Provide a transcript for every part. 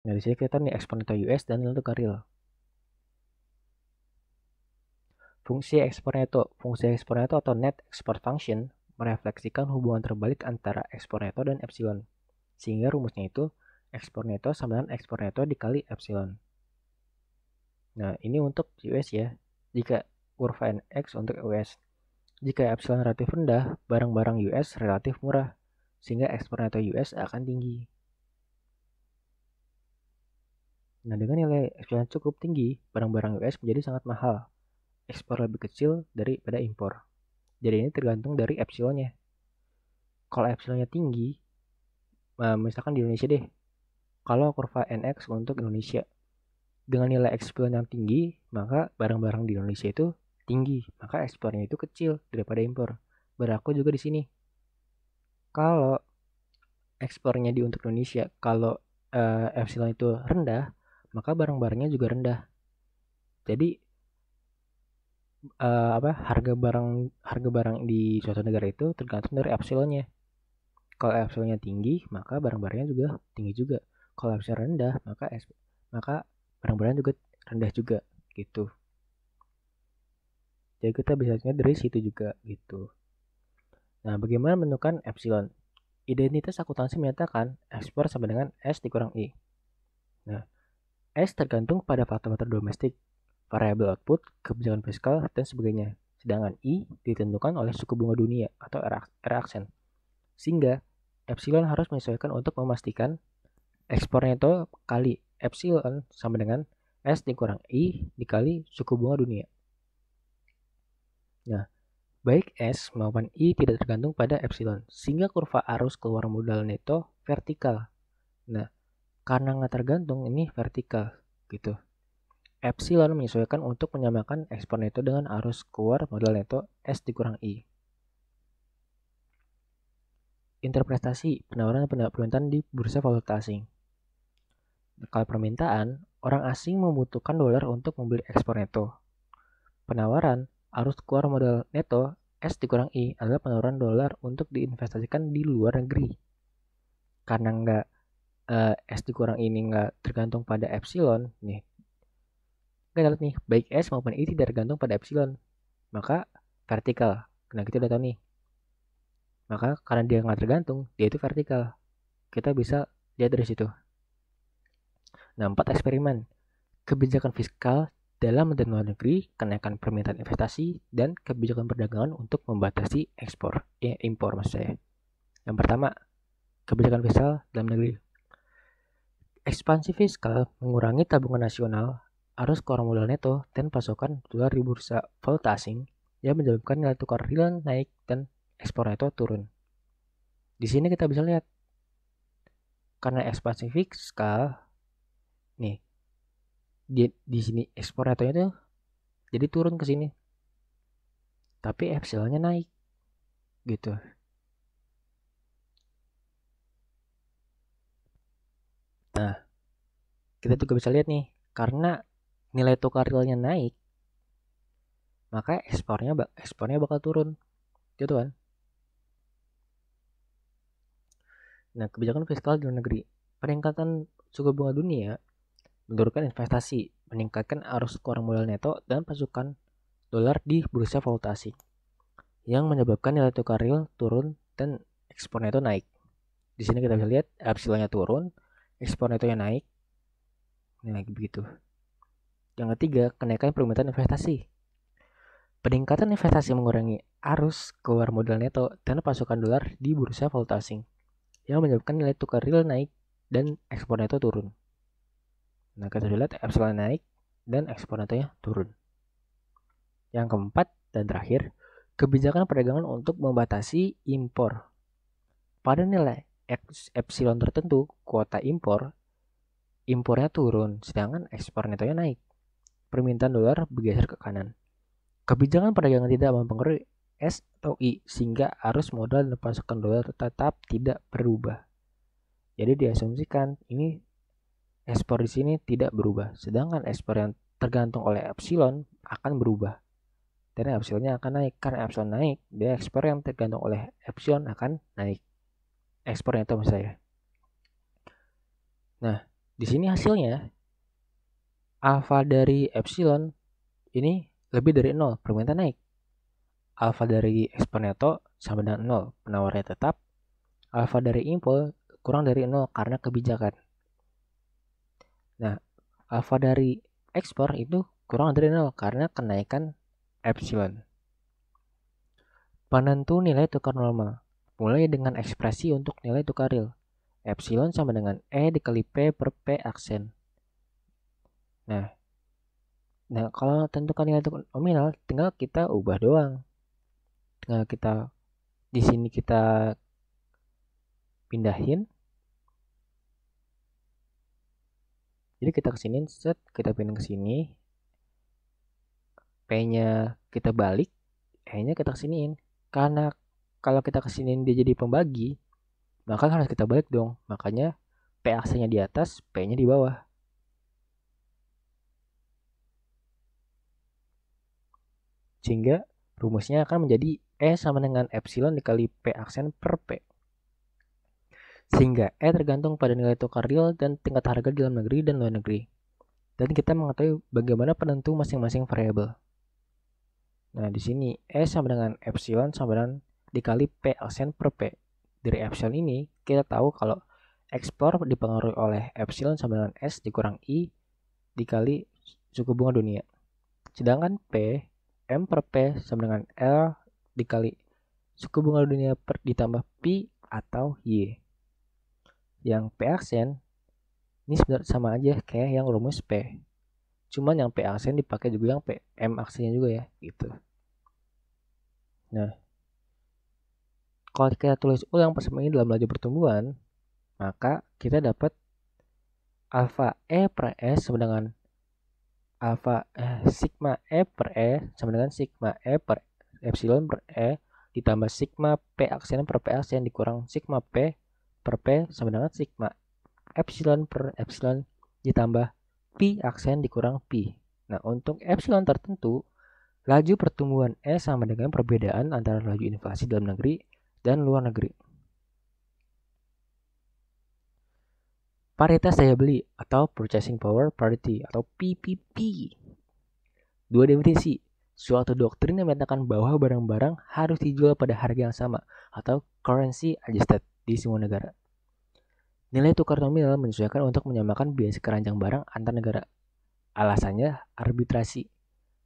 Nah, di sini kita nih ekspor neto US dan nilai tukar real. Fungsi ekspor neto atau net export function merefleksikan hubungan terbalik antara ekspor neto dan epsilon. Sehingga rumusnya itu ekspor neto sama dengan ekspor neto dikali epsilon. Nah, ini untuk US ya. Jika kurva NX untuk US. Jika epsilon relatif rendah, barang-barang US relatif murah, sehingga ekspor neto US akan tinggi. Nah, dengan nilai epsilon cukup tinggi, barang-barang US menjadi sangat mahal. Ekspor lebih kecil daripada impor. Jadi ini tergantung dari epsilonnya. Kalau epsilonnya tinggi, misalkan di Indonesia deh, kalau kurva NX untuk Indonesia, dengan nilai epsilon yang tinggi, maka barang-barang di Indonesia itu tinggi, maka ekspornya itu kecil daripada impor. Berlaku juga di sini. Kalau ekspornya di untuk Indonesia, kalau epsilon itu rendah, maka barang-barangnya juga rendah. Jadi harga barang di suatu negara itu tergantung dari epsilonnya. Kalau epsilonnya tinggi, maka barang-barangnya juga tinggi juga. Kalau epsilon rendah, maka barang-barang juga rendah juga gitu. Jadi kita bisa lihat dari situ juga gitu. Nah, bagaimana menentukan epsilon? Identitas akuntansi menyatakan ekspor sama dengan S dikurang I. Nah, S tergantung pada faktor-faktor domestik, variabel output, kebijakan fiskal, dan sebagainya. Sedangkan I ditentukan oleh suku bunga dunia atau R-aksen. Sehingga epsilon harus menyesuaikan untuk memastikan ekspor neto kali epsilon sama dengan S dikurang I dikali suku bunga dunia. Nah, baik S maupun I tidak tergantung pada epsilon, sehingga kurva arus keluar modal neto vertikal. Nah, karena nggak tergantung ini vertikal gitu. Epsilon menyesuaikan untuk menyamakan ekspor neto dengan arus keluar modal neto S dikurang I. Interpretasi penawaran dan permintaan di bursa valuta asing. Kalau permintaan, orang asing membutuhkan dolar untuk membeli ekspor neto. Penawaran, arus keluar modal neto S dikurang I adalah penawaran dolar untuk diinvestasikan di luar negeri. Karena nggak S dikurang ini nggak tergantung pada epsilon, nih kita lihat nih, baik S maupun I tidak tergantung pada epsilon, maka vertikal. Nah, kita udah tahu nih. Maka karena dia nggak tergantung, dia itu vertikal. Kita bisa lihat dari situ. Nah, 4 eksperimen. Kebijakan fiskal dalam dan luar negeri, kenaikan permintaan investasi, dan kebijakan perdagangan untuk membatasi impor maksud saya. Yang pertama, kebijakan fiskal dalam negeri. Ekspansi fiskal mengurangi tabungan nasional, arus keluar modal neto, dan pasokan dolar di bursa valuta asing yang menyebabkan nilai tukar real naik dan ekspor neto turun. Di sini kita bisa lihat karena ekspansi fiskal nih di sini ekspor netonya tuh jadi turun ke sini. Tapi epsilonnya naik gitu. Nah, kita juga bisa lihat nih, karena nilai tukar realnya naik, maka ekspornya bakal turun. Gitu kan? Nah, kebijakan fiskal di luar negeri. Peningkatan suku bunga dunia menurunkan investasi, meningkatkan arus keluar modal neto dan pasukan dolar di bursa valuta asing yang menyebabkan nilai tukar real turun dan ekspor neto naik. Di sini kita bisa lihat epsilonnya turun, ekspor netonya naik. Nah, begitu. Yang ketiga, kenaikan permintaan investasi. Peningkatan investasi mengurangi arus keluar modal neto dan pasukan dolar di bursa valuta asing yang menyebabkan nilai tukar real naik dan ekspor neto turun. Nah, kita lihat epsilon naik dan ekspor netonya turun. Yang keempat dan terakhir, kebijakan perdagangan untuk membatasi impor. Pada nilai epsilon tertentu, kuota impornya turun, sedangkan ekspor netonya naik. Permintaan dolar bergeser ke kanan. Kebijakan perdagangan tidak mempengaruhi S atau I, sehingga arus modal dan pasukan dolar tetap tidak berubah. Jadi diasumsikan ini ekspor di sini tidak berubah, sedangkan ekspor yang tergantung oleh epsilon akan berubah. Dan epsilonnya akan naik. Karena epsilon naik, dia ekspor yang tergantung oleh epsilon akan naik. Ekspornya itu maksud saya. Nah, Di sini hasilnya alfa dari epsilon ini lebih dari 0, permintaan naik. Alfa dari eksponento sama dengan 0, penawarnya tetap. Alfa dari impul kurang dari 0 karena kebijakan. Nah, alfa dari ekspor itu kurang dari 0 karena kenaikan epsilon. Penentu nilai tukar normal mulai dengan ekspresi untuk nilai tukar real. Epsilon sama dengan E dikali P per P aksen. Nah, kalau tentukan nilai tukar nominal, tinggal kita ubah doang. Tinggal kita di sini kita pindahin. Jadi kita kesini, set, kita pindah ke sini. P-nya kita balik, E-nya kita kesiniin. Karena kalau kita kesiniin dia jadi pembagi, maka harus kita balik dong. Makanya P aksennya di atas, P-nya di bawah. Sehingga rumusnya akan menjadi E sama dengan epsilon dikali P aksen per P. Sehingga E tergantung pada nilai tukar real dan tingkat harga di dalam negeri dan luar negeri. Dan kita mengetahui bagaimana penentu masing-masing variabel. Nah, di sini E sama dengan epsilon sama dengan dikali P aksen per P. Dari epsilon ini, kita tahu kalau ekspor dipengaruhi oleh epsilon sama dengan S dikurang I dikali suku bunga dunia. Sedangkan P, M per P sama dengan L dikali suku bunga dunia ditambah Pi atau Y. Yang P aksen ini sebenarnya sama aja kayak yang rumus P. Cuman yang P aksen dipakai juga yang P, M aksennya juga ya, gitu. Nah, kalau kita tulis ulang persamaan ini dalam laju pertumbuhan, maka kita dapat alfa E per S sama dengan sigma E per E sama dengan sigma E per epsilon per E ditambah sigma P aksen per P aksen dikurang sigma P per P sama dengan sigma epsilon per epsilon ditambah Pi aksen dikurang Pi. Nah, untuk epsilon tertentu, laju pertumbuhan E sama dengan perbedaan antara laju inflasi dalam negeri dan luar negeri. Paritas daya beli atau Purchasing Power Parity atau PPP. Dua definisi. Suatu doktrin yang menyatakan bahwa barang-barang harus dijual pada harga yang sama atau currency adjusted di semua negara. Nilai tukar nominal menyesuaikan untuk menyamakan biaya keranjang barang antar negara. Alasannya arbitrasi.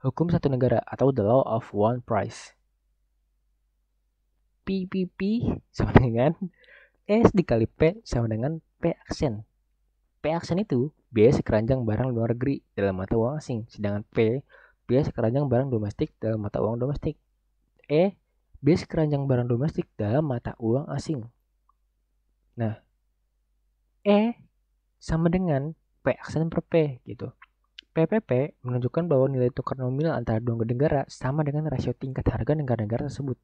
Hukum satu negara atau the law of one price. PPP sama dengan S dikali P sama dengan P aksen. P aksen itu biaya sekeranjang barang luar negeri dalam mata uang asing, sedangkan P biaya sekeranjang barang domestik dalam mata uang domestik. E biaya sekeranjang barang domestik dalam mata uang asing. Nah, E sama dengan P aksen per P gitu. PPP menunjukkan bahwa nilai tukar nominal antara dua negara sama dengan rasio tingkat harga negara-negara tersebut.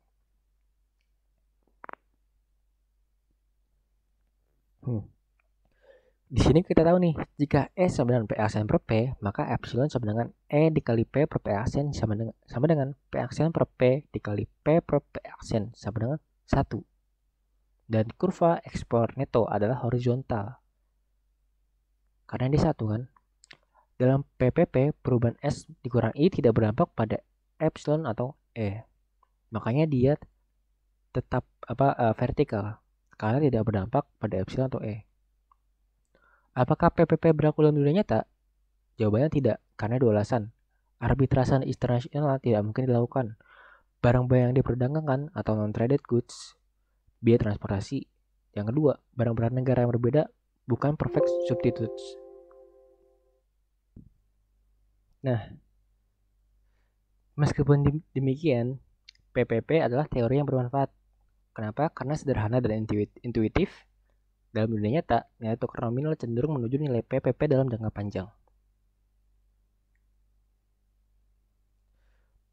Di sini kita tahu nih, jika E sama dengan P aksen per P, maka epsilon sama dengan E dikali P per P aksen sama dengan P aksen per P dikali P per P aksen sama dengan 1. Dan kurva ekspor neto adalah horizontal. Karena ini 1 kan. Dalam PPP, perubahan S dikurang I tidak berdampak pada epsilon atau E. Makanya dia tetap vertikal karena tidak berdampak pada epsilon atau E. Apakah PPP berlaku dalam dunia nyata? Jawabannya tidak, karena dua alasan. Arbitrase internasional tidak mungkin dilakukan. Barang-barang yang diperdagangkan atau non-traded goods, biaya transportasi. Yang kedua, barang-barang negara yang berbeda bukan perfect substitutes. Nah, meskipun demikian, PPP adalah teori yang bermanfaat. Kenapa? Karena sederhana dan intuitif. Dalam dunia nyata, nilai tukar nominal cenderung menuju nilai PPP dalam jangka panjang.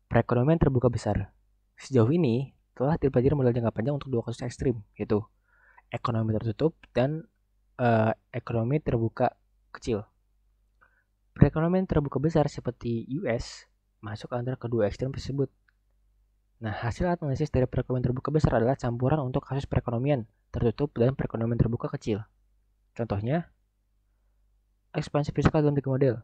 Perekonomian terbuka besar. Sejauh ini, telah dipelajari model jangka panjang untuk dua kasus ekstrim, yaitu ekonomi tertutup dan ekonomi terbuka kecil. Perekonomian terbuka besar seperti US masuk antara kedua ekstrem tersebut. Nah, hasil analisis dari perekonomian terbuka besar adalah campuran untuk kasus perekonomian tertutup dan perekonomian terbuka kecil. Contohnya, Ekspansi fiskal dalam 3 model.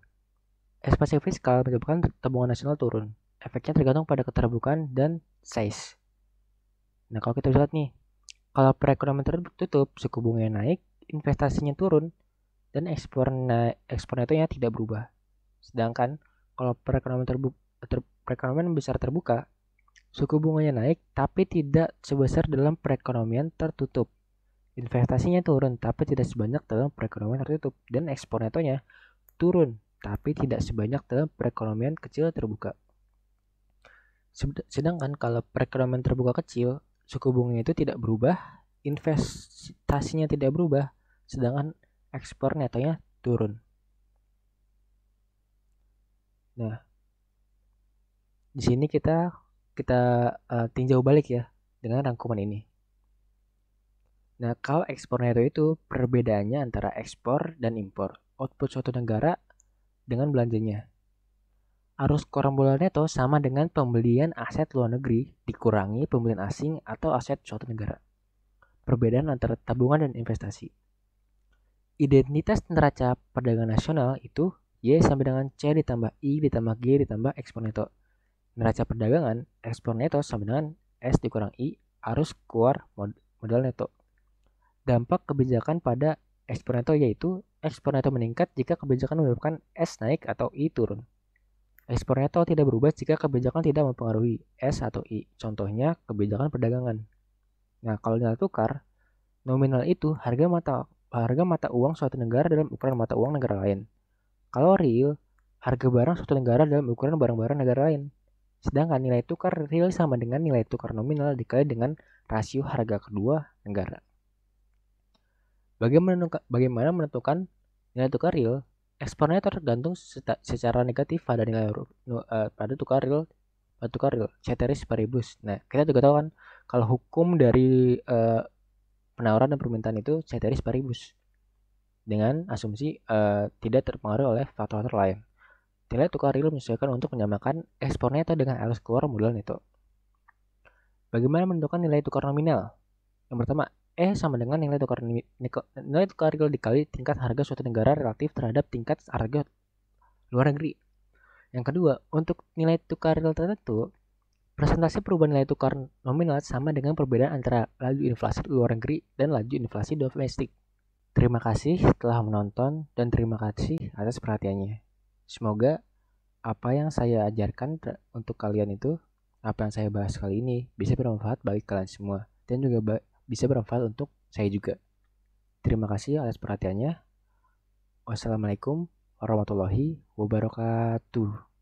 Ekspansi fiskal menyebabkan tabungan nasional turun. Efeknya tergantung pada keterbukaan dan size. Nah, kalau kita lihat nih, kalau perekonomian tertutup, suku bunganya naik, investasinya turun, dan ekspor netonya tidak berubah. Sedangkan kalau perekonomian besar terbuka, suku bunganya naik tapi tidak sebesar dalam perekonomian tertutup. Investasinya turun tapi tidak sebanyak dalam perekonomian tertutup, dan ekspor netonya turun tapi tidak sebanyak dalam perekonomian kecil terbuka. Sedangkan kalau perekonomian terbuka kecil, suku bunganya itu tidak berubah, investasinya tidak berubah, sedangkan ekspor netonya turun. Nah, di sini kita tinjau balik ya dengan rangkuman ini. Nah, kalau ekspor neto itu perbedaannya antara ekspor dan impor, output suatu negara dengan belanjanya. Arus keluar modal neto sama dengan pembelian aset luar negeri dikurangi pembelian asing atau aset suatu negara. Perbedaan antara tabungan dan investasi. Identitas neraca perdagangan nasional itu Y sampai dengan C ditambah I ditambah G ditambah ekspor neto. Neraca perdagangan ekspor neto sama dengan S dikurang I arus keluar modal neto. Dampak kebijakan pada ekspor neto yaitu ekspor neto meningkat jika kebijakan menyebabkan S naik atau I turun. Ekspor neto tidak berubah jika kebijakan tidak mempengaruhi S atau I. Contohnya kebijakan perdagangan. Nah, kalau nilai tukar, nominal itu harga mata uang suatu negara dalam ukuran mata uang negara lain. Kalau real, harga barang suatu negara dalam ukuran barang-barang negara lain. Sedangkan nilai tukar real sama dengan nilai tukar nominal dikali dengan rasio harga kedua negara. Bagaimana menentukan nilai tukar real? Ekspornya tergantung secara negatif pada nilai pada tukar real ceteris paribus. Nah, kita juga tahu kan kalau hukum dari penawaran dan permintaan itu ceteris paribus dengan asumsi tidak terpengaruh oleh faktor-faktor lain. Nilai tukar real menyesuaikan untuk menyamakan ekspor neto dengan arus keluar modal neto. Bagaimana menentukan nilai tukar nominal? Yang pertama, sama dengan nilai tukar real dikali tingkat harga suatu negara relatif terhadap tingkat harga luar negeri. Yang kedua, untuk nilai tukar real tertentu, persentase perubahan nilai tukar nominal sama dengan perbedaan antara laju inflasi luar negeri dan laju inflasi domestik. Terima kasih telah menonton dan terima kasih atas perhatiannya. Semoga apa yang saya ajarkan untuk kalian itu, apa yang saya bahas kali ini bisa bermanfaat bagi kalian semua dan juga bisa bermanfaat untuk saya juga. Terima kasih atas perhatiannya. Wassalamualaikum warahmatullahi wabarakatuh.